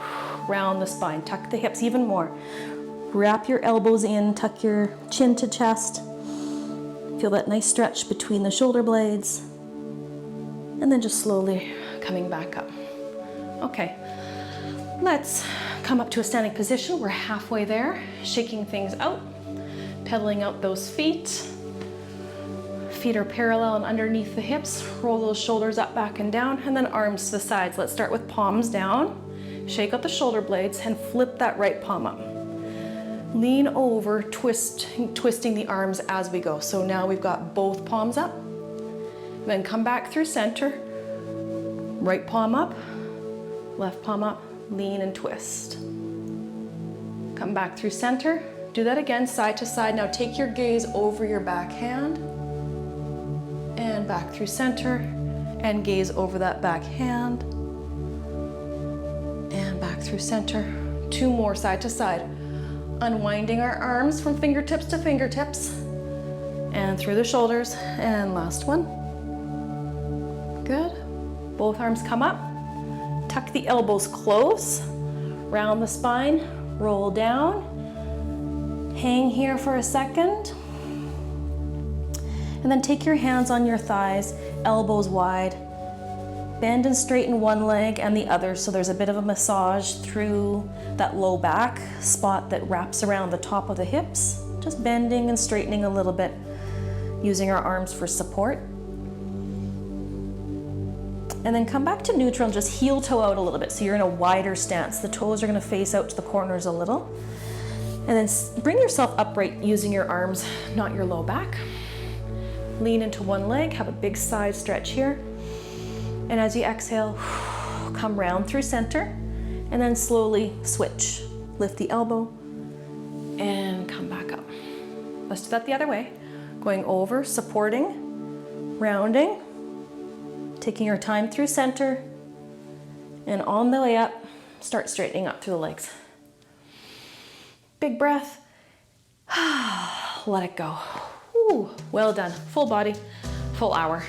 round the spine. Tuck the hips even more. Wrap your elbows in, tuck your chin to chest. Feel that nice stretch between the shoulder blades. And then just slowly coming back up. Okay, let's come up to a standing position. We're halfway there, shaking things out, pedaling out those feet. Feet are parallel and underneath the hips. Roll those shoulders up, back, and down, and then arms to the sides. Let's start with palms down. Shake out the shoulder blades and flip that right palm up. Lean over, twisting the arms as we go. So now we've got both palms up. Then come back through center. Right palm up, left palm up, lean and twist. Come back through center. Do that again, side to side. Now take your gaze over your back hand and back through center, and gaze over that back hand and back through center. Two more side to side. Unwinding our arms from fingertips to fingertips and through the shoulders. And last one. Good. Both arms come up. Tuck the elbows close. Round the spine. Roll down. Hang here for a second. And then take your hands on your thighs, elbows wide. Bend and straighten one leg and the other, so there's a bit of a massage through that low back spot that wraps around the top of the hips. Just bending and straightening a little bit, using our arms for support. And then come back to neutral and just heel toe out a little bit, so you're in a wider stance. The toes are gonna face out to the corners a little. And then bring yourself upright using your arms, not your low back. Lean into one leg, have a big side stretch here. And as you exhale, come round through center, and then slowly switch. Lift the elbow and come back up. Let's do that the other way. Going over, supporting, rounding, taking your time through center, and on the way up, start straightening up through the legs. Big breath. Let it go. Ooh, well done. Full body, full hour.